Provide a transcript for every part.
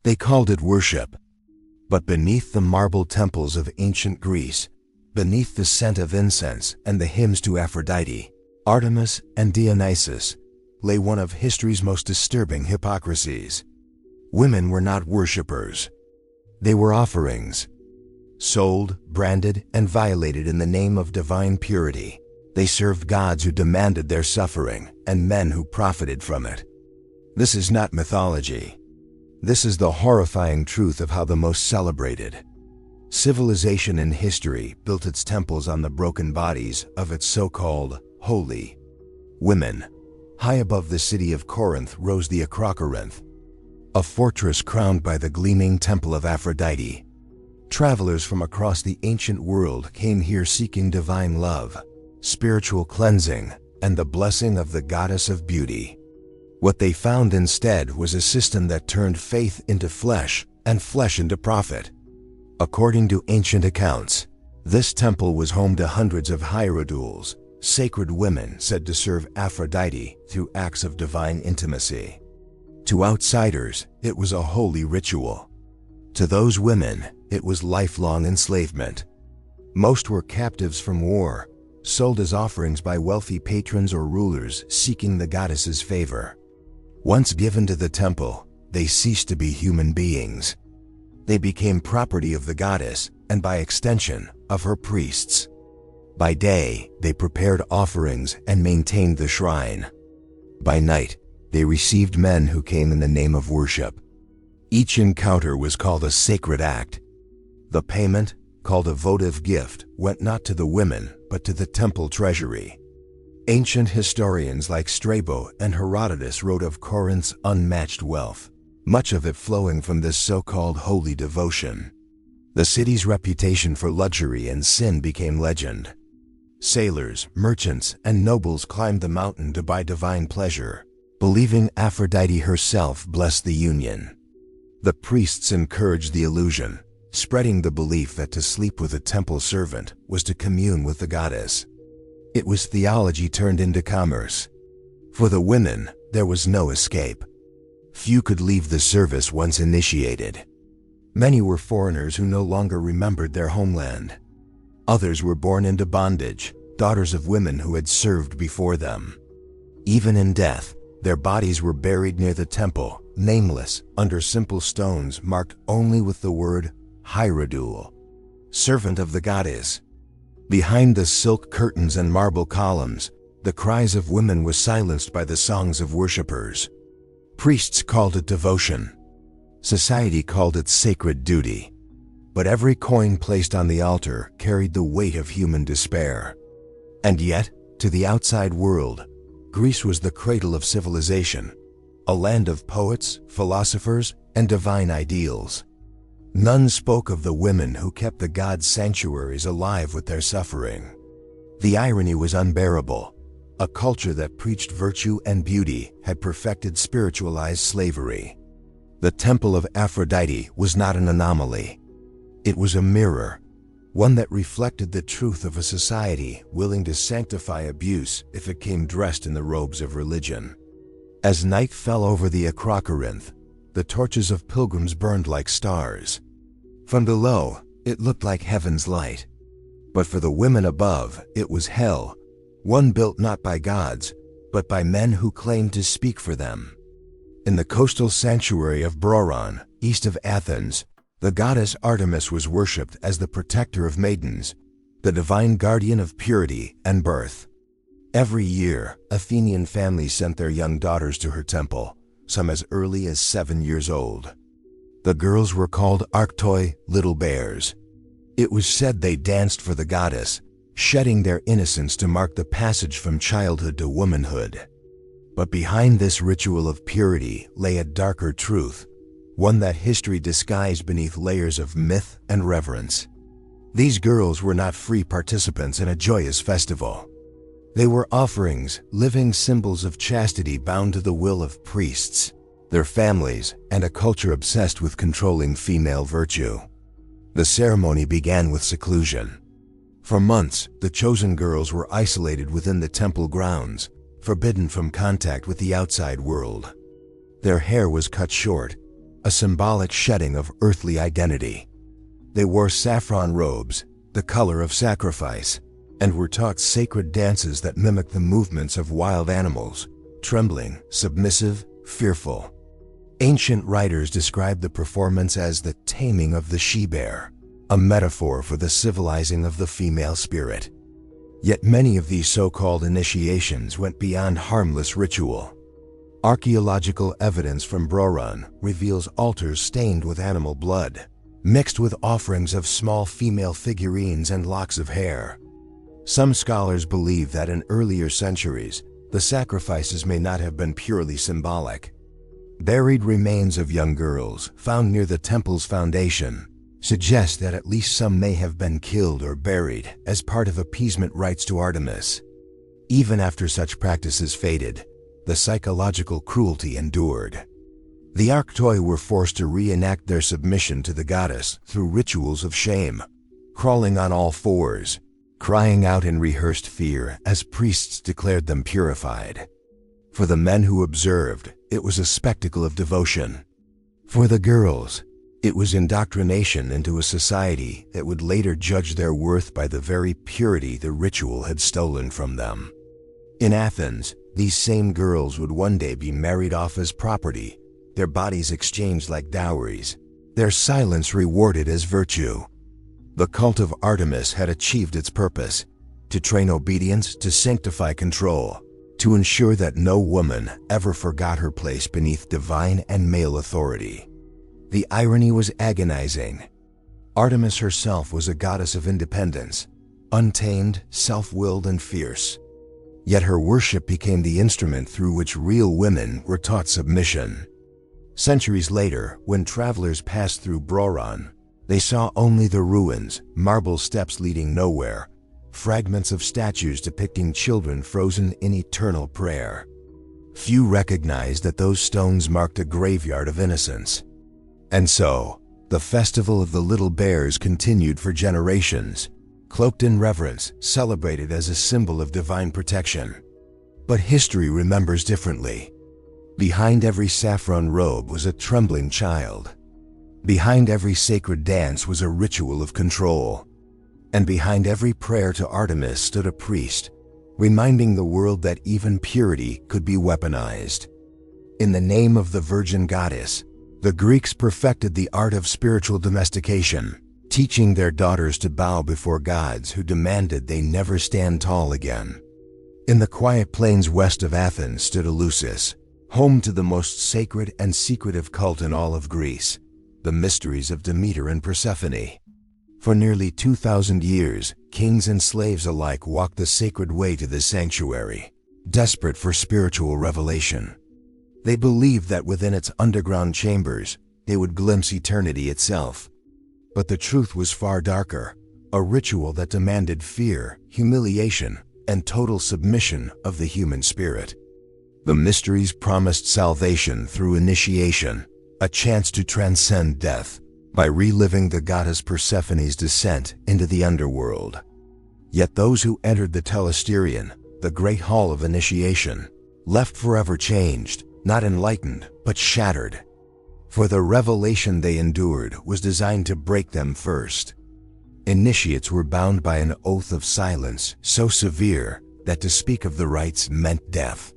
They called it worship. But beneath the marble temples of ancient Greece, beneath the scent of incense and the hymns to Aphrodite, Artemis, and Dionysus, lay one of history's most disturbing hypocrisies. Women were not worshippers. They were offerings. Sold, branded, and violated in the name of divine purity, they served gods who demanded their suffering and men who profited from it. This is not mythology. This is the horrifying truth of how the most celebrated civilization in history built its temples on the broken bodies of its so-called holy women. High above the city of Corinth rose the Corinth, a fortress crowned by the gleaming temple of Aphrodite. Travelers from across the ancient world came here seeking divine love, spiritual cleansing, and the blessing of the goddess of beauty. What they found instead was a system that turned faith into flesh and flesh into profit. According to ancient accounts, this temple was home to hundreds of hierodules, sacred women said to serve Aphrodite through acts of divine intimacy. To outsiders, it was a holy ritual. To those women, it was lifelong enslavement. Most were captives from war, sold as offerings by wealthy patrons or rulers seeking the goddess's favor. Once given to the temple, they ceased to be human beings. They became property of the goddess and, by extension, of her priests. By day, they prepared offerings and maintained the shrine. By night, they received men who came in the name of worship. Each encounter was called a sacred act. The payment, called a votive gift, went not to the women, but to the temple treasury. Ancient historians like Strabo and Herodotus wrote of Corinth's unmatched wealth, much of it flowing from this so-called holy devotion. The city's reputation for luxury and sin became legend. Sailors, merchants, and nobles climbed the mountain to buy divine pleasure, believing Aphrodite herself blessed the union. The priests encouraged the illusion, spreading the belief that to sleep with a temple servant was to commune with the goddess. It was theology turned into commerce. For the women, there was no escape. Few could leave the service once initiated. Many were foreigners who no longer remembered their homeland. Others were born into bondage, daughters of women who had served before them. Even in death, their bodies were buried near the temple, nameless, under simple stones marked only with the word hierodule, servant of the goddess. Behind the silk curtains and marble columns, the cries of women were silenced by the songs of worshippers. Priests called it devotion. Society called it sacred duty. But every coin placed on the altar carried the weight of human despair. And yet, to the outside world, Greece was the cradle of civilization, a land of poets, philosophers, and divine ideals. None spoke of the women who kept the gods' sanctuaries alive with their suffering. The irony was unbearable. A culture that preached virtue and beauty had perfected spiritualized slavery. The temple of Aphrodite was not an anomaly. It was a mirror, one that reflected the truth of a society willing to sanctify abuse if it came dressed in the robes of religion. As night fell over the Corinth, the torches of pilgrims burned like stars. From below, it looked like heaven's light. But for the women above, it was hell, one built not by gods, but by men who claimed to speak for them. In the coastal sanctuary of Broron, east of Athens, the goddess Artemis was worshipped as the protector of maidens, the divine guardian of purity and birth. Every year, Athenian families sent their young daughters to her temple, some as early as 7 years old. The girls were called arktoi, little bears. It was said they danced for the goddess, shedding their innocence to mark the passage from childhood to womanhood. But behind this ritual of purity lay a darker truth, one that history disguised beneath layers of myth and reverence. These girls were not free participants in a joyous festival. They were offerings, living symbols of chastity bound to the will of priests, their families, and a culture obsessed with controlling female virtue. The ceremony began with seclusion. For months, the chosen girls were isolated within the temple grounds, forbidden from contact with the outside world. Their hair was cut short, a symbolic shedding of earthly identity. They wore saffron robes, the color of sacrifice, and were taught sacred dances that mimicked the movements of wild animals, trembling, submissive, fearful. Ancient writers describe the performance as the taming of the she-bear, a metaphor for the civilizing of the female spirit. Yet many of these so-called initiations went beyond harmless ritual. Archaeological evidence from Brorun reveals altars stained with animal blood, mixed with offerings of small female figurines and locks of hair. Some scholars believe that in earlier centuries, the sacrifices may not have been purely symbolic. Buried remains of young girls found near the temple's foundation suggest that at least some may have been killed or buried as part of appeasement rites to Artemis. Even after such practices faded, the psychological cruelty endured. The Arctoi were forced to reenact their submission to the goddess through rituals of shame, crawling on all fours, crying out in rehearsed fear as priests declared them purified. For the men who observed, it was a spectacle of devotion. For the girls, it was indoctrination into a society that would later judge their worth by the very purity the ritual had stolen from them. In Athens, these same girls would one day be married off as property, their bodies exchanged like dowries, their silence rewarded as virtue. The cult of Artemis had achieved its purpose, to train obedience, to sanctify control, to ensure that no woman ever forgot her place beneath divine and male authority. The irony was agonizing. Artemis herself was a goddess of independence, untamed, self-willed, and fierce. Yet her worship became the instrument through which real women were taught submission. Centuries later, when travelers passed through Brorun, they saw only the ruins, marble steps leading nowhere, fragments of statues depicting children frozen in eternal prayer. Few recognized that those stones marked a graveyard of innocence. And so, the festival of the little bears continued for generations, cloaked in reverence, celebrated as a symbol of divine protection. But history remembers differently. Behind every saffron robe was a trembling child. Behind every sacred dance was a ritual of control. And behind every prayer to Artemis stood a priest, reminding the world that even purity could be weaponized. In the name of the virgin goddess, the Greeks perfected the art of spiritual domestication, teaching their daughters to bow before gods who demanded they never stand tall again. In the quiet plains west of Athens stood Eleusis, home to the most sacred and secretive cult in all of Greece, the mysteries of Demeter and Persephone. For nearly 2,000 years, kings and slaves alike walked the sacred way to this sanctuary, desperate for spiritual revelation. They believed that within its underground chambers, they would glimpse eternity itself. But the truth was far darker, a ritual that demanded fear, humiliation, and total submission of the human spirit. The mysteries promised salvation through initiation, a chance to transcend death by reliving the goddess Persephone's descent into the underworld. Yet those who entered the Telesterion, the great hall of initiation, left forever changed, not enlightened, but shattered. For the revelation they endured was designed to break them first. Initiates were bound by an oath of silence so severe that to speak of the rites meant death.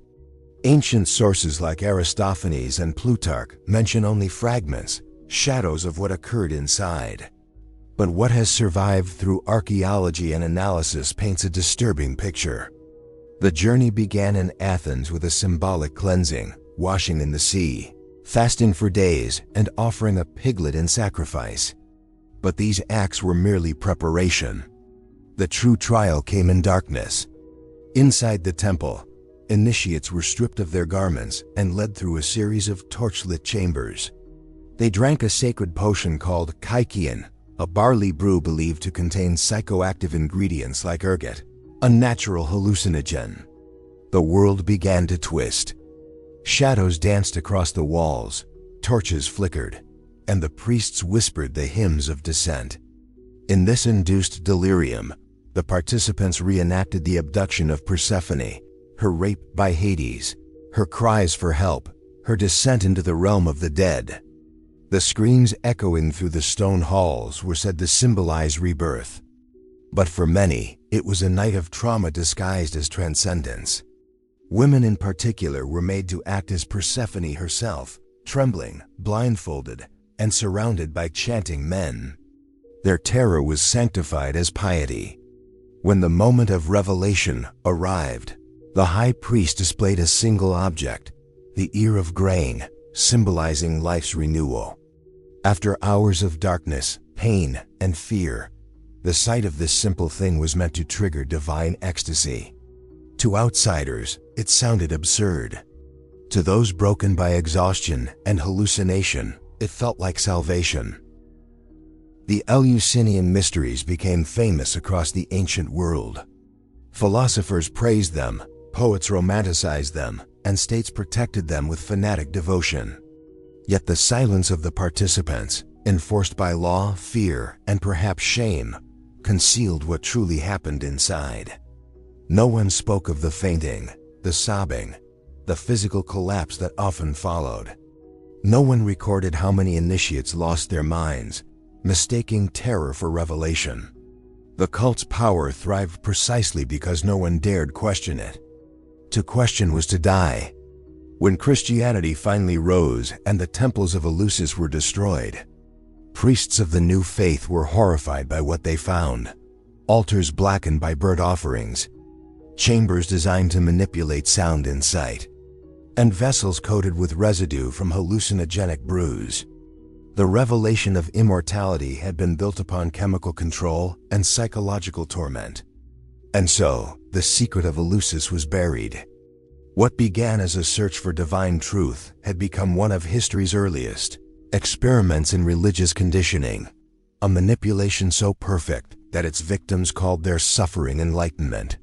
Ancient sources like Aristophanes and Plutarch mention only fragments, shadows of what occurred inside. But what has survived through archaeology and analysis paints a disturbing picture. The journey began in Athens with a symbolic cleansing, washing in the sea, fasting for days, and offering a piglet in sacrifice. But these acts were merely preparation. The true trial came in darkness. Inside the temple, initiates were stripped of their garments and led through a series of torchlit chambers. They drank a sacred potion called kykeon, a barley brew believed to contain psychoactive ingredients like ergot, a natural hallucinogen. The world began to twist. Shadows danced across the walls, torches flickered, and the priests whispered the hymns of descent. In this induced delirium, the participants reenacted the abduction of Persephone, her rape by Hades, her cries for help, her descent into the realm of the dead. The screams echoing through the stone halls were said to symbolize rebirth. But for many, it was a night of trauma disguised as transcendence. Women in particular were made to act as Persephone herself, trembling, blindfolded, and surrounded by chanting men. Their terror was sanctified as piety. When the moment of revelation arrived, the high priest displayed a single object, the ear of grain, symbolizing life's renewal. After hours of darkness, pain, and fear, the sight of this simple thing was meant to trigger divine ecstasy. To outsiders, it sounded absurd. To those broken by exhaustion and hallucination, it felt like salvation. The Eleusinian mysteries became famous across the ancient world. Philosophers praised them, poets romanticized them, and states protected them with fanatic devotion. Yet the silence of the participants, enforced by law, fear, and perhaps shame, concealed what truly happened inside. No one spoke of the fainting, the sobbing, the physical collapse that often followed. No one recorded how many initiates lost their minds, mistaking terror for revelation. The cult's power thrived precisely because no one dared question it. To question was to die. When Christianity finally rose and the temples of Eleusis were destroyed, priests of the new faith were horrified by what they found. Altars blackened by burnt offerings, chambers designed to manipulate sound and sight, and vessels coated with residue from hallucinogenic brews. The revelation of immortality had been built upon chemical control and psychological torment. And so, the secret of Eleusis was buried. What began as a search for divine truth had become one of history's earliest experiments in religious conditioning, a manipulation so perfect that its victims called their suffering enlightenment.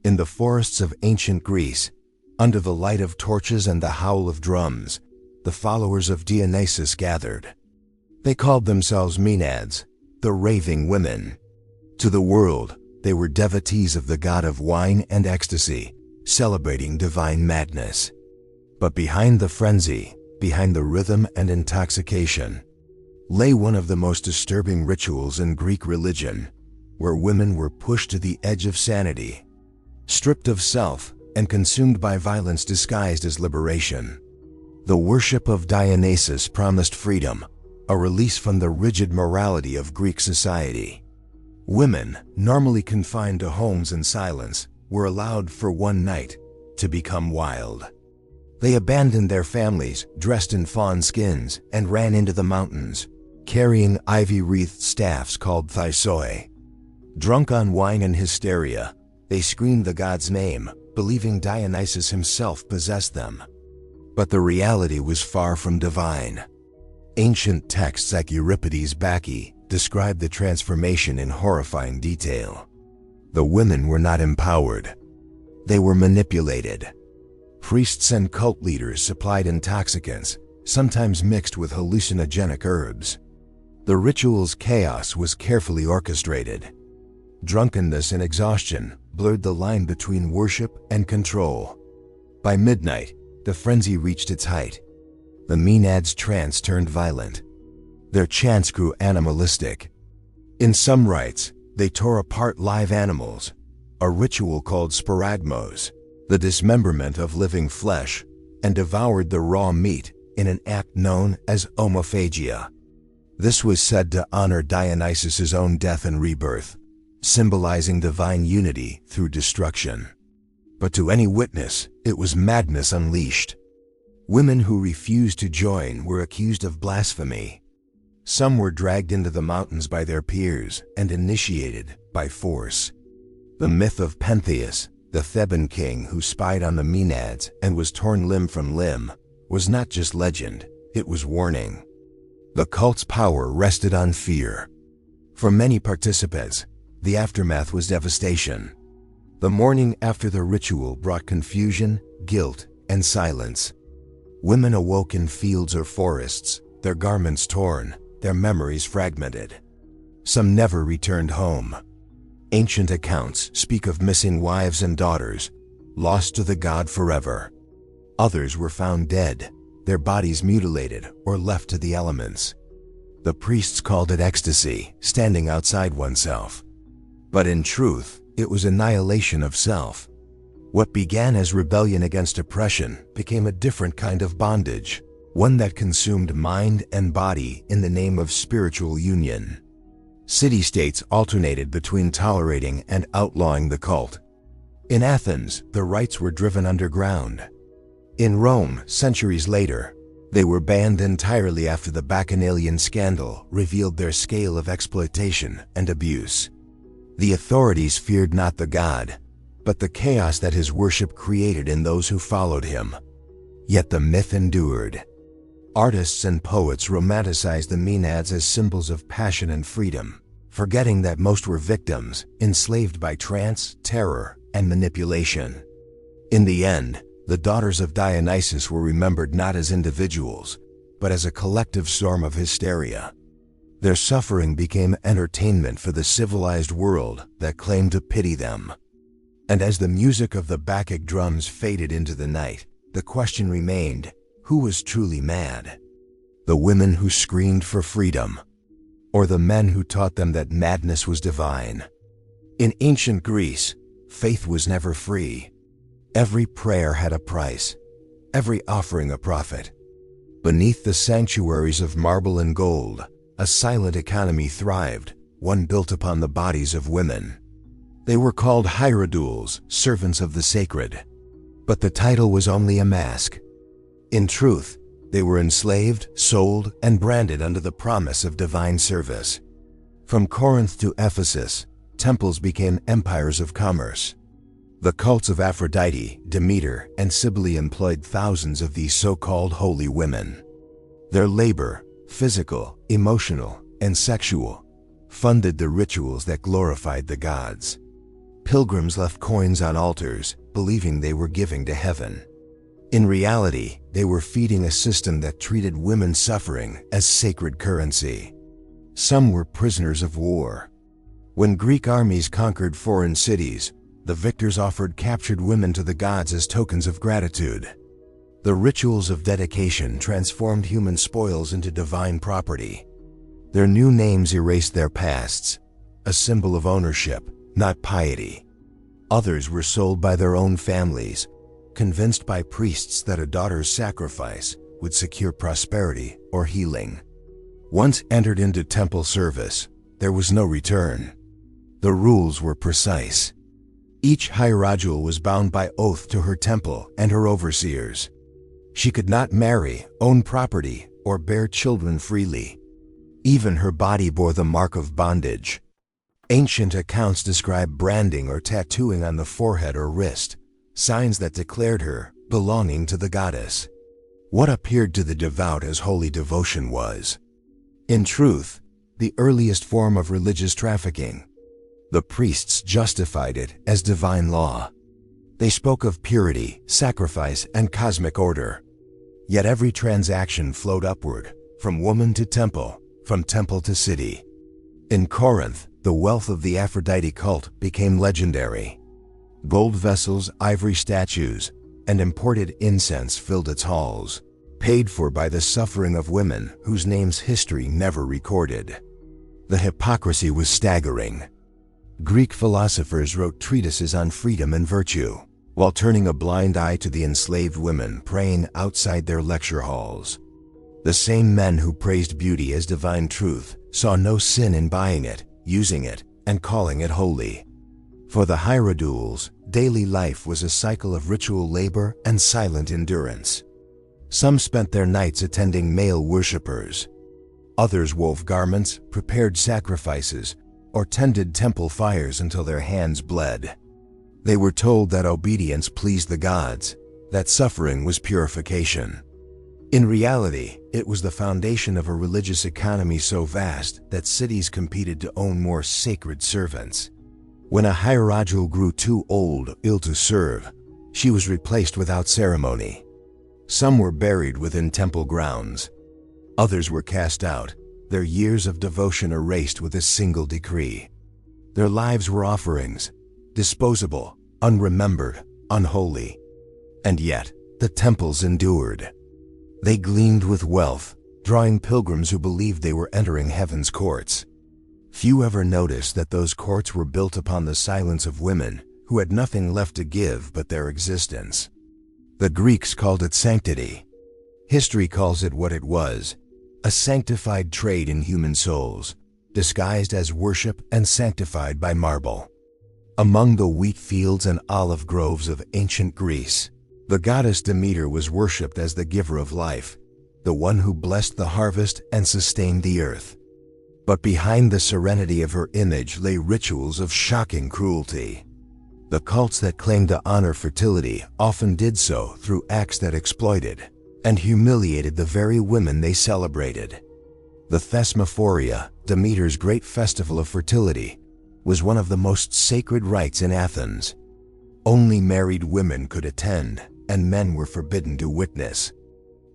In the forests of ancient Greece, under the light of torches and the howl of drums, the followers of Dionysus gathered. They called themselves Maenads, the raving women. To the world, they were devotees of the god of wine and ecstasy, celebrating divine madness. But behind the frenzy, behind the rhythm and intoxication, lay one of the most disturbing rituals in Greek religion, where women were pushed to the edge of sanity, stripped of self, and consumed by violence disguised as liberation. The worship of Dionysus promised freedom, a release from the rigid morality of Greek society. Women, normally confined to homes and silence, were allowed for one night to become wild. They abandoned their families, dressed in fawn skins, and ran into the mountains, carrying ivy-wreathed staffs called thysoi. Drunk on wine and hysteria, they screamed the god's name, believing Dionysus himself possessed them. But the reality was far from divine. Ancient texts like Euripides' Bacchae describe the transformation in horrifying detail. The women were not empowered. They were manipulated. Priests and cult leaders supplied intoxicants, sometimes mixed with hallucinogenic herbs. The ritual's chaos was carefully orchestrated. Drunkenness and exhaustion blurred the line between worship and control. By midnight, the frenzy reached its height. The Maenads' trance turned violent. Their chants grew animalistic. In some rites, they tore apart live animals, a ritual called sparagmos, the dismemberment of living flesh, and devoured the raw meat in an act known as homophagia. This was said to honor Dionysus's own death and rebirth, symbolizing divine unity through destruction. But to any witness, it was madness unleashed. Women who refused to join were accused of blasphemy. Some were dragged into the mountains by their peers and initiated by force. The myth of Pentheus, the Theban king who spied on the Maenads and was torn limb from limb, was not just legend, it was warning. The cult's power rested on fear. For many participants, the aftermath was devastation. The morning after the ritual brought confusion, guilt, and silence. Women awoke in fields or forests, their garments torn, their memories fragmented. Some never returned home. Ancient accounts speak of missing wives and daughters, lost to the god forever. Others were found dead, their bodies mutilated or left to the elements. The priests called it ecstasy, standing outside oneself. But in truth, it was annihilation of self. What began as rebellion against oppression became a different kind of bondage, one that consumed mind and body in the name of spiritual union. City-states alternated between tolerating and outlawing the cult. In Athens, the rites were driven underground. In Rome, centuries later, they were banned entirely after the Bacchanalian scandal revealed their scale of exploitation and abuse. The authorities feared not the god, but the chaos that his worship created in those who followed him. Yet the myth endured. Artists and poets romanticized the Maenads as symbols of passion and freedom, forgetting that most were victims, enslaved by trance, terror, and manipulation. In the end, the daughters of Dionysus were remembered not as individuals, but as a collective storm of hysteria. Their suffering became entertainment for the civilized world that claimed to pity them. And as the music of the Bacchic drums faded into the night, the question remained, who was truly mad? The women who screamed for freedom, or the men who taught them that madness was divine? In ancient Greece, faith was never free. Every prayer had a price, every offering a profit. Beneath the sanctuaries of marble and gold, a silent economy thrived, one built upon the bodies of women. They were called hierodules, servants of the sacred. But the title was only a mask. In truth, they were enslaved, sold, and branded under the promise of divine service. From Corinth to Ephesus, temples became empires of commerce. The cults of Aphrodite, Demeter, and Cybele employed thousands of these so-called holy women. Their labor, physical, emotional, and sexual, funded the rituals that glorified the gods. Pilgrims left coins on altars, believing they were giving to heaven. In reality, they were feeding a system that treated women's suffering as sacred currency. Some were prisoners of war. When Greek armies conquered foreign cities, the victors offered captured women to the gods as tokens of gratitude. The rituals of dedication transformed human spoils into divine property. Their new names erased their pasts, a symbol of ownership, not piety. Others were sold by their own families, convinced by priests that a daughter's sacrifice would secure prosperity or healing. Once entered into temple service, there was no return. The rules were precise. Each hierodule was bound by oath to her temple and her overseers. She could not marry, own property, or bear children freely. Even her body bore the mark of bondage. Ancient accounts describe branding or tattooing on the forehead or wrist, signs that declared her belonging to the goddess. What appeared to the devout as holy devotion was, in truth, the earliest form of religious trafficking. The priests justified it as divine law. They spoke of purity, sacrifice, and cosmic order. Yet every transaction flowed upward, from woman to temple, from temple to city. In Corinth, the wealth of the Aphrodite cult became legendary. Gold vessels, ivory statues, and imported incense filled its halls, paid for by the suffering of women whose names history never recorded. The hypocrisy was staggering. Greek philosophers wrote treatises on freedom and virtue, while turning a blind eye to the enslaved women praying outside their lecture halls. The same men who praised beauty as divine truth saw no sin in buying it, using it, and calling it holy. For the hierodules, daily life was a cycle of ritual labor and silent endurance. Some spent their nights attending male worshippers. Others wove garments, prepared sacrifices, or tended temple fires until their hands bled. They were told that obedience pleased the gods, that suffering was purification. In reality, it was the foundation of a religious economy so vast that cities competed to own more sacred servants. When a hierodule grew too old, ill to serve, she was replaced without ceremony. Some were buried within temple grounds. Others were cast out, their years of devotion erased with a single decree. Their lives were offerings, disposable, unremembered, unholy. And yet, the temples endured. They gleamed with wealth, drawing pilgrims who believed they were entering heaven's courts. Few ever noticed that those courts were built upon the silence of women who had nothing left to give but their existence. The Greeks called it sanctity. History calls it what it was, a sanctified trade in human souls, disguised as worship and sanctified by marble. Among the wheat fields and olive groves of ancient Greece, the goddess Demeter was worshipped as the giver of life, the one who blessed the harvest and sustained the earth. But behind the serenity of her image lay rituals of shocking cruelty. The cults that claimed to honor fertility often did so through acts that exploited and humiliated the very women they celebrated. The Thesmophoria, Demeter's great festival of fertility, was one of the most sacred rites in Athens. Only married women could attend, and men were forbidden to witness.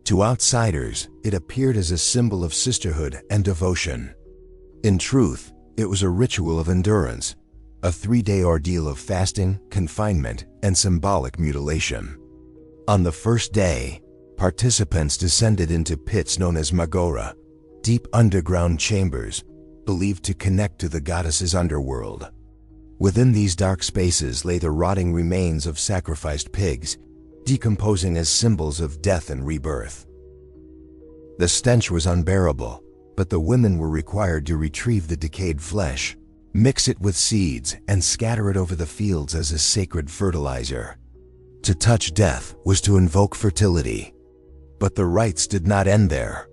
To outsiders, it appeared as a symbol of sisterhood and devotion. In truth, it was a ritual of endurance, a 3-day ordeal of fasting, confinement, and symbolic mutilation. On the first day, participants descended into pits known as magora, deep underground chambers believed to connect to the goddess's underworld. Within these dark spaces lay the rotting remains of sacrificed pigs, decomposing as symbols of death and rebirth. The stench was unbearable, but the women were required to retrieve the decayed flesh, mix it with seeds, and scatter it over the fields as a sacred fertilizer. To touch death was to invoke fertility. But the rites did not end there.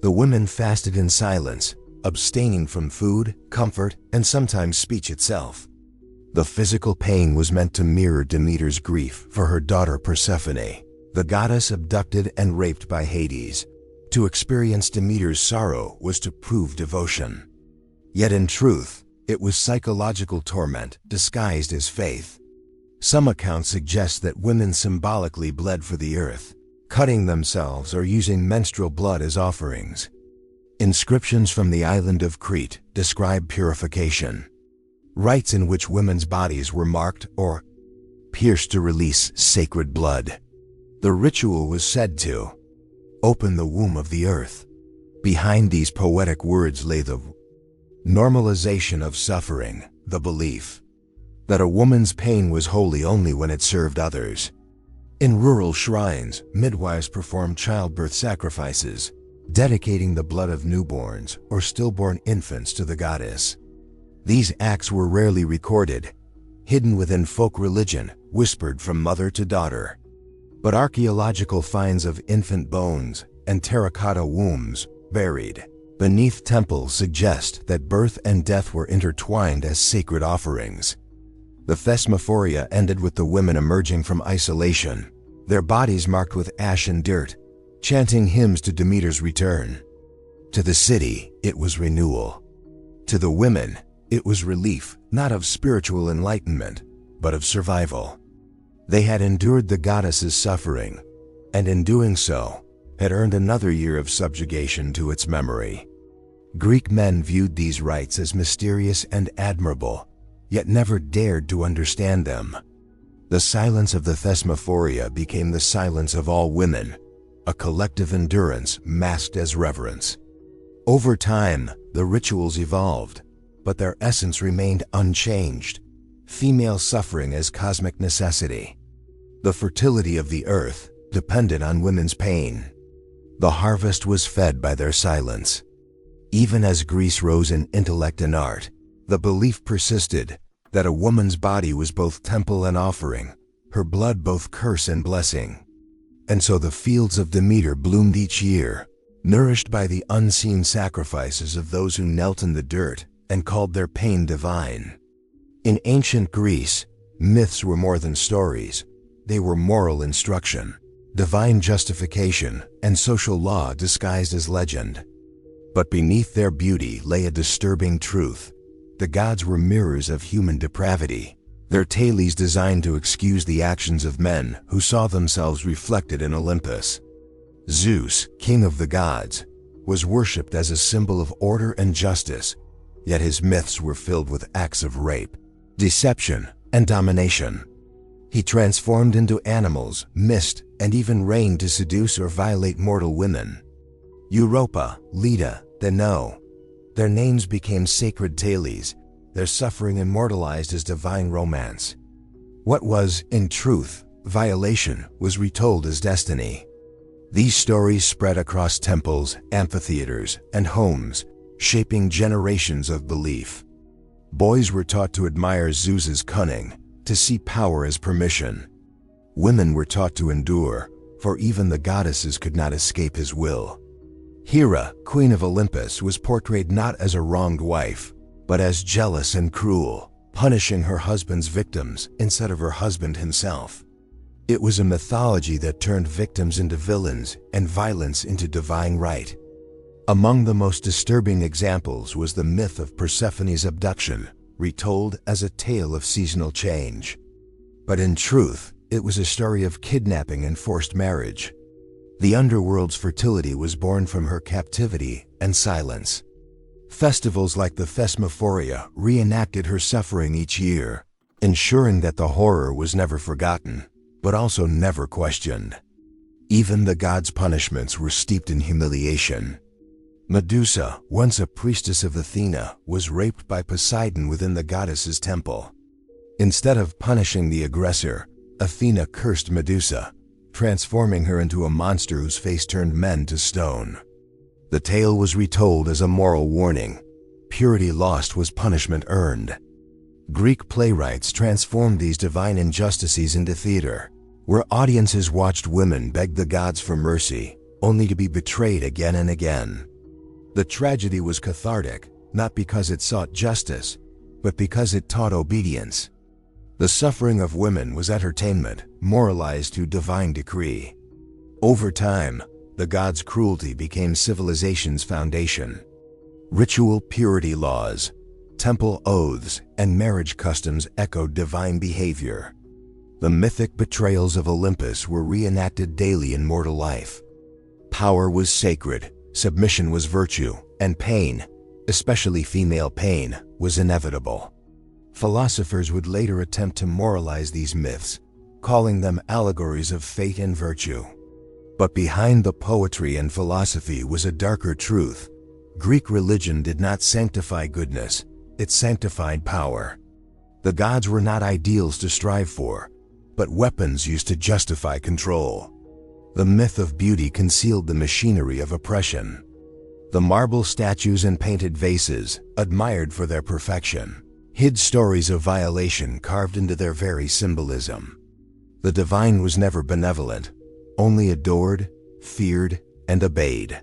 The women fasted in silence, abstaining from food, comfort, and sometimes speech itself. The physical pain was meant to mirror Demeter's grief for her daughter Persephone, the goddess abducted and raped by Hades. To experience Demeter's sorrow was to prove devotion. Yet in truth, it was psychological torment disguised as faith. Some accounts suggest that women symbolically bled for the earth, cutting themselves or using menstrual blood as offerings. Inscriptions from the island of Crete describe purification, rites in which women's bodies were marked or pierced to release sacred blood. The ritual was said to open the womb of the earth. Behind these poetic words lay the normalization of suffering, the belief that a woman's pain was holy only when it served others. In rural shrines, midwives performed childbirth sacrifices, dedicating the blood of newborns or stillborn infants to the goddess. These acts were rarely recorded, hidden within folk religion, whispered from mother to daughter. But archaeological finds of infant bones and terracotta wombs buried beneath temples suggest that birth and death were intertwined as sacred offerings. The Thesmophoria ended with the women emerging from isolation, their bodies marked with ash and dirt, chanting hymns to Demeter's return. To the city, it was renewal. To the women, it was relief, not of spiritual enlightenment, but of survival. They had endured the goddess's suffering, and in doing so, had earned another year of subjugation to its memory. Greek men viewed these rites as mysterious and admirable, yet never dared to understand them. The silence of the Thesmophoria became the silence of all women, a collective endurance masked as reverence. Over time, the rituals evolved, but their essence remained unchanged. Female suffering as cosmic necessity. The fertility of the earth depended on women's pain. The harvest was fed by their silence. Even as Greece rose in intellect and art, the belief persisted that a woman's body was both temple and offering, her blood both curse and blessing. And so the fields of Demeter bloomed each year, nourished by the unseen sacrifices of those who knelt in the dirt and called their pain divine. In ancient Greece, myths were more than stories. They were moral instruction, divine justification, and social law disguised as legend. But beneath their beauty lay a disturbing truth. The gods were mirrors of human depravity, their tales designed to excuse the actions of men who saw themselves reflected in Olympus. Zeus, king of the gods, was worshipped as a symbol of order and justice, yet his myths were filled with acts of rape, deception, and domination. He transformed into animals, mist, and even rain to seduce or violate mortal women. Europa, Leda, Dano. Their names became sacred tales, their suffering immortalized as divine romance. What was, in truth, violation was retold as destiny. These stories spread across temples, amphitheaters, and homes, shaping generations of belief. Boys were taught to admire Zeus's cunning, to see power as permission. Women were taught to endure, for even the goddesses could not escape his will. Hera, queen of Olympus, was portrayed not as a wronged wife, but as jealous and cruel, punishing her husband's victims instead of her husband himself. It was a mythology that turned victims into villains and violence into divine right. Among the most disturbing examples was the myth of Persephone's abduction, retold as a tale of seasonal change. But in truth, it was a story of kidnapping and forced marriage. The underworld's fertility was born from her captivity and silence. Festivals like the Thesmophoria reenacted her suffering each year, ensuring that the horror was never forgotten, but also never questioned. Even the gods' punishments were steeped in humiliation. Medusa, once a priestess of Athena, was raped by Poseidon within the goddess's temple. Instead of punishing the aggressor, Athena cursed Medusa, transforming her into a monster whose face turned men to stone. The tale was retold as a moral warning. Purity lost was punishment earned. Greek playwrights transformed these divine injustices into theater, where audiences watched women beg the gods for mercy, only to be betrayed again and again. The tragedy was cathartic, not because it sought justice, but because it taught obedience. The suffering of women was entertainment, moralized to divine decree. Over time, the gods' cruelty became civilization's foundation. Ritual purity laws, temple oaths, and marriage customs echoed divine behavior. The mythic betrayals of Olympus were reenacted daily in mortal life. Power was sacred, submission was virtue, and pain, especially female pain, was inevitable. Philosophers would later attempt to moralize these myths, calling them allegories of fate and virtue. But behind the poetry and philosophy was a darker truth. Greek religion did not sanctify goodness, it sanctified power. The gods were not ideals to strive for, but weapons used to justify control. The myth of beauty concealed the machinery of oppression. The marble statues and painted vases, admired for their perfection, hid stories of violation carved into their very symbolism. The divine was never benevolent, only adored, feared, and obeyed.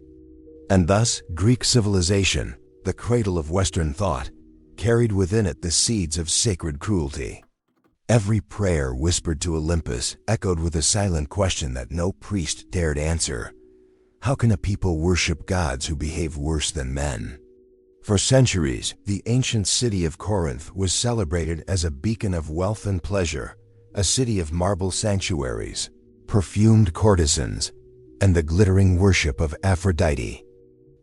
And thus, Greek civilization, the cradle of Western thought, carried within it the seeds of sacred cruelty. Every prayer whispered to Olympus echoed with a silent question that no priest dared answer. How can a people worship gods who behave worse than men? For centuries, the ancient city of Corinth was celebrated as a beacon of wealth and pleasure, a city of marble sanctuaries, perfumed courtesans, and the glittering worship of Aphrodite.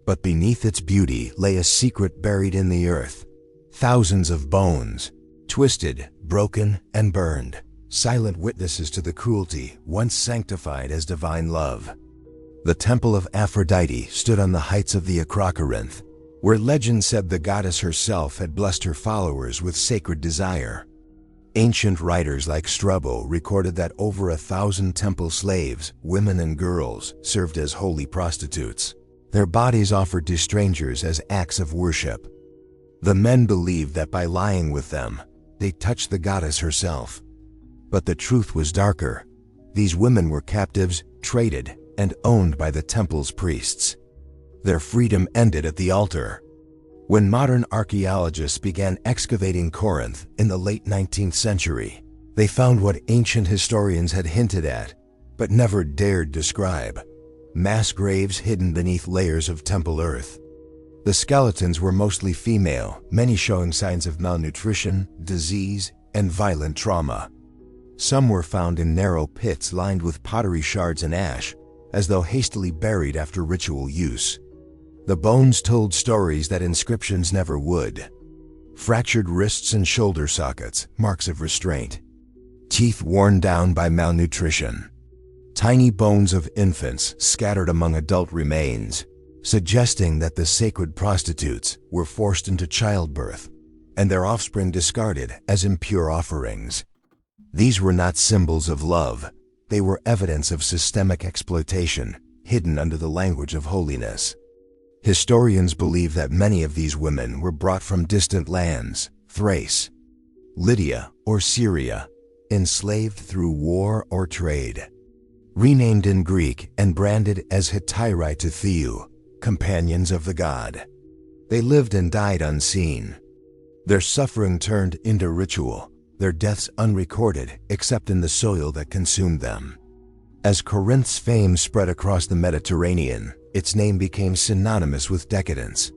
But beneath its beauty lay a secret buried in the earth. Thousands of bones, twisted, broken, and burned, silent witnesses to the cruelty once sanctified as divine love. The temple of Aphrodite stood on the heights of the Corinth, where legend said the goddess herself had blessed her followers with sacred desire. Ancient writers like Strabo recorded that over 1,000 temple slaves, women and girls, served as holy prostitutes. Their bodies offered to strangers as acts of worship. The men believed that by lying with them, they touched the goddess herself. But the truth was darker. These women were captives, traded, and owned by the temple's priests. Their freedom ended at the altar. When modern archaeologists began excavating Corinth in the late 19th century, they found what ancient historians had hinted at, but never dared describe: mass graves hidden beneath layers of temple earth. The skeletons were mostly female, many showing signs of malnutrition, disease, and violent trauma. Some were found in narrow pits lined with pottery shards and ash, as though hastily buried after ritual use. The bones told stories that inscriptions never would. Fractured wrists and shoulder sockets, marks of restraint. teeth worn down by malnutrition. Tiny bones of infants scattered among adult remains, suggesting that the sacred prostitutes were forced into childbirth and their offspring discarded as impure offerings. These were not symbols of love, they were evidence of systemic exploitation, hidden under the language of holiness. Historians believe that many of these women were brought from distant lands, Thrace, Lydia, or Syria, enslaved through war or trade. Renamed in Greek and branded as Hetairai to Theou, companions of the god. They lived and died unseen. Their suffering turned into ritual, their deaths unrecorded except in the soil that consumed them. As Corinth's fame spread across the Mediterranean, its name became synonymous with decadence.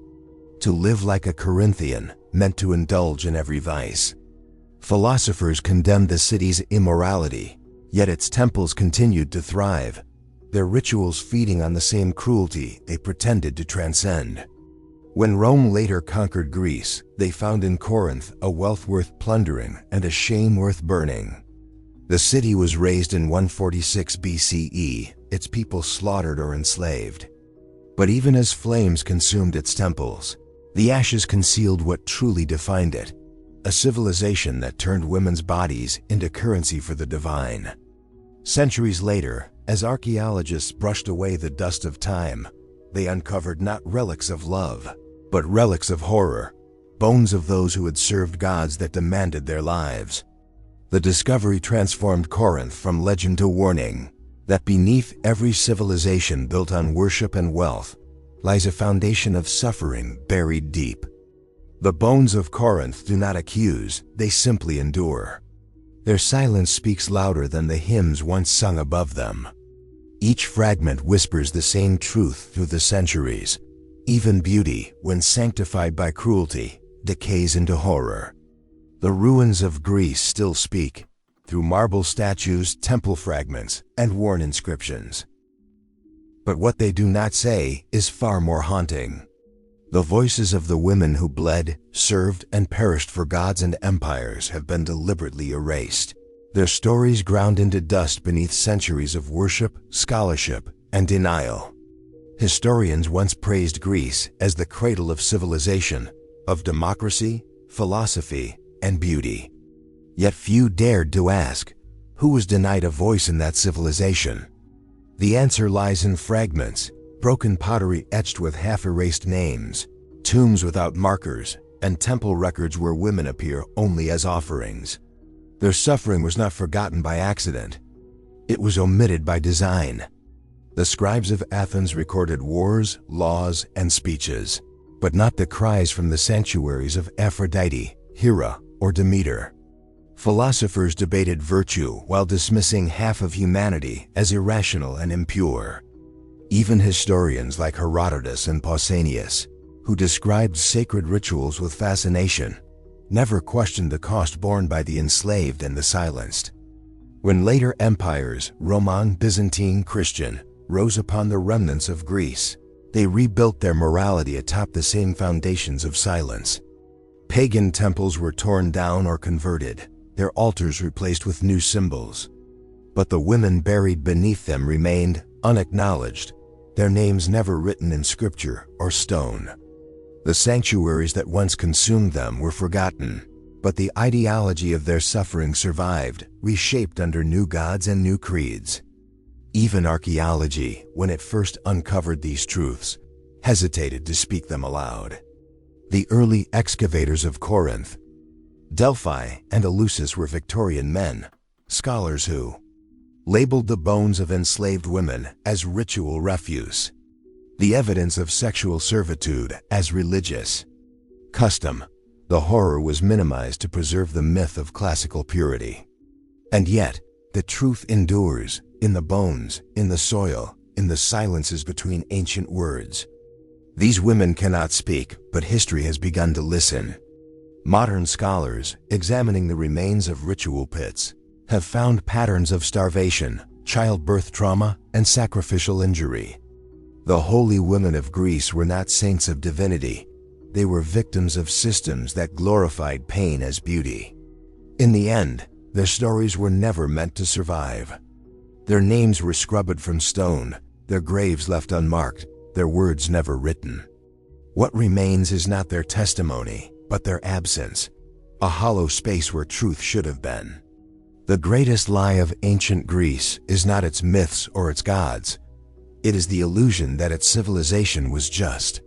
To live like a Corinthian meant to indulge in every vice. Philosophers condemned the city's immorality, yet its temples continued to thrive, their rituals feeding on the same cruelty they pretended to transcend. When Rome later conquered Greece, they found in Corinth a wealth worth plundering and a shame worth burning. The city was razed in 146 BCE, its people slaughtered or enslaved. But even as flames consumed its temples, the ashes concealed what truly defined it, a civilization that turned women's bodies into currency for the divine. Centuries later, as archaeologists brushed away the dust of time, they uncovered not relics of love, but relics of horror, bones of those who had served gods that demanded their lives. The discovery transformed Corinth from legend to warning, that beneath every civilization built on worship and wealth lies a foundation of suffering buried deep. The bones of Corinth do not accuse, they simply endure. Their silence speaks louder than the hymns once sung above them. Each fragment whispers the same truth through the centuries. Even beauty, when sanctified by cruelty, decays into horror. The ruins of Greece still speak, through marble statues, temple fragments, and worn inscriptions. But what they do not say is far more haunting. The voices of the women who bled, served, and perished for gods and empires have been deliberately erased. Their stories ground into dust beneath centuries of worship, scholarship, and denial. Historians once praised Greece as the cradle of civilization, of democracy, philosophy, and beauty. Yet few dared to ask, who was denied a voice in that civilization? The answer lies in fragments, broken pottery etched with half-erased names, tombs without markers, and temple records where women appear only as offerings. Their suffering was not forgotten by accident. It was omitted by design. The scribes of Athens recorded wars, laws, and speeches, but not the cries from the sanctuaries of Aphrodite, Hera, or Demeter. Philosophers debated virtue while dismissing half of humanity as irrational and impure. Even historians like Herodotus and Pausanias, who described sacred rituals with fascination, never questioned the cost borne by the enslaved and the silenced. When later empires, Roman, Byzantine, Christian, rose upon the remnants of Greece, they rebuilt their morality atop the same foundations of silence. Pagan temples were torn down or converted, their altars replaced with new symbols. But the women buried beneath them remained unacknowledged, their names never written in scripture or stone. The sanctuaries that once consumed them were forgotten, but the ideology of their suffering survived, reshaped under new gods and new creeds. Even archaeology, when it first uncovered these truths, hesitated to speak them aloud. The early excavators of Corinth, Delphi, and Eleusis were Victorian men, scholars who labeled the bones of enslaved women as ritual refuse, the evidence of sexual servitude as religious custom. The horror was minimized to preserve the myth of classical purity. And yet, the truth endures, in the bones, in the soil, in the silences between ancient words. These women cannot speak, but history has begun to listen. Modern scholars, examining the remains of ritual pits, have found patterns of starvation, childbirth trauma, and sacrificial injury. The holy women of Greece were not saints of divinity. They were victims of systems that glorified pain as beauty. In the end, Their stories were never meant to survive. Their names were scrubbed from stone, their graves left unmarked, their words never written. What remains is not their testimony, but their absence, a hollow space where truth should have been. The greatest lie of ancient Greece is not its myths or its gods. It is the illusion that its civilization was just.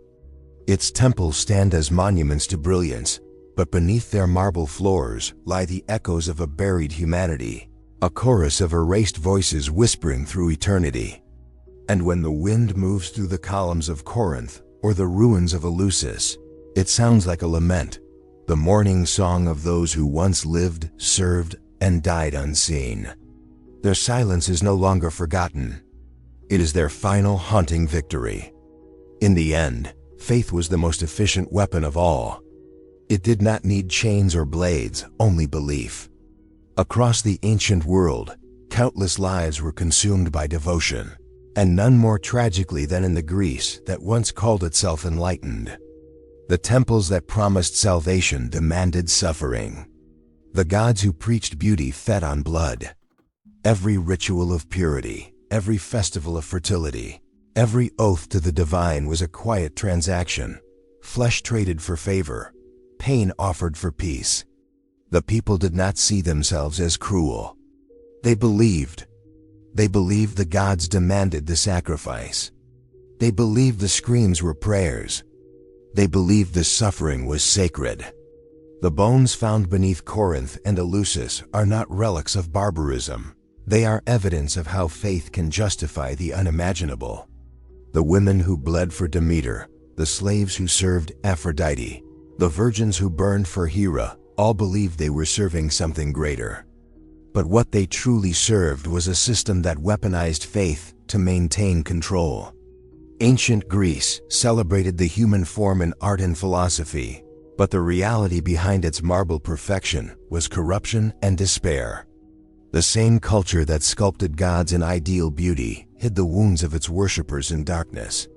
Its temples stand as monuments to brilliance, but beneath their marble floors lie the echoes of a buried humanity, a chorus of erased voices whispering through eternity. And when the wind moves through the columns of Corinth or the ruins of Eleusis, it sounds like a lament, the mourning song of those who once lived, served, and died unseen. Their silence is no longer forgotten. It is their final haunting victory. In the end, faith was the most efficient weapon of all. It did not need chains or blades, only belief. Across the ancient world, countless lives were consumed by devotion, and none more tragically than in the Greece that once called itself enlightened. The temples that promised salvation demanded suffering. The gods who preached beauty fed on blood. Every ritual of purity, every festival of fertility, every oath to the divine was a quiet transaction, flesh traded for favor, pain offered for peace. The people did not see themselves as cruel. They believed. They believed the gods demanded the sacrifice. They believed the screams were prayers. They believed the suffering was sacred. The bones found beneath Corinth and Eleusis are not relics of barbarism. They are evidence of how faith can justify the unimaginable. The women who bled for Demeter, the slaves who served Aphrodite, the virgins who burned for Hera, all believed they were serving something greater. But what they truly served was a system that weaponized faith to maintain control. Ancient Greece celebrated the human form in art and philosophy, but the reality behind its marble perfection was corruption and despair. The same culture that sculpted gods in ideal beauty hid the wounds of its worshippers in darkness.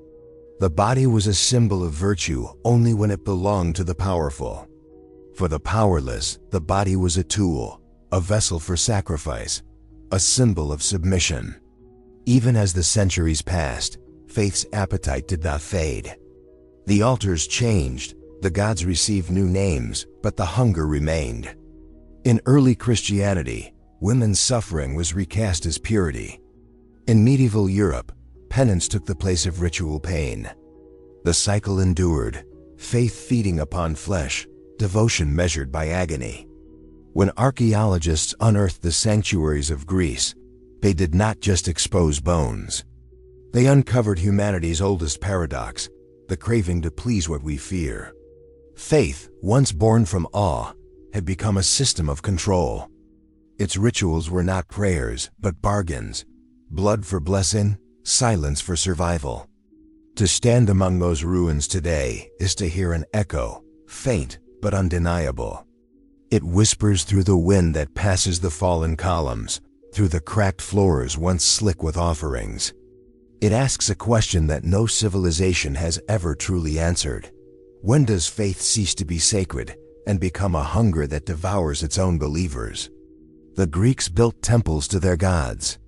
The body was a symbol of virtue only when it belonged to the powerful. For the powerless, the body was a tool, a vessel for sacrifice, a symbol of submission. Even as the centuries passed, faith's appetite did not fade. The altars changed, the gods received new names, but the hunger remained. In early Christianity, women's suffering was recast as purity. In medieval Europe, penance took the place of ritual pain. The cycle endured, faith feeding upon flesh, devotion measured by agony. When archaeologists unearthed the sanctuaries of Greece, they did not just expose bones. They uncovered humanity's oldest paradox, the craving to please what we fear. Faith, once born from awe, had become a system of control. Its rituals were not prayers, but bargains. Blood for blessing, silence for survival. To stand among those ruins today is to hear an echo, faint but undeniable. It whispers through the wind that passes the fallen columns, through the cracked floors once slick with offerings. It asks a question that no civilization has ever truly answered. When does faith cease to be sacred and become a hunger that devours its own believers? The Greeks built temples to their gods.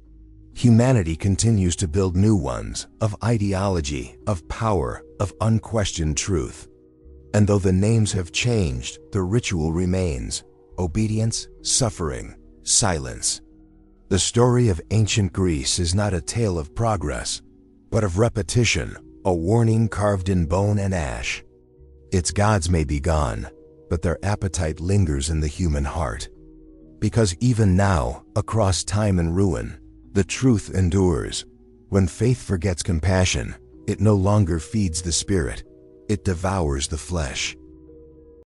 Humanity continues to build new ones, of ideology, of power, of unquestioned truth. And though the names have changed, the ritual remains: obedience, suffering, silence. The story of ancient Greece is not a tale of progress, but of repetition, a warning carved in bone and ash. Its gods may be gone, but their appetite lingers in the human heart. Because even now, across time and ruin, the truth endures. When faith forgets compassion, it no longer feeds the spirit, it devours the flesh.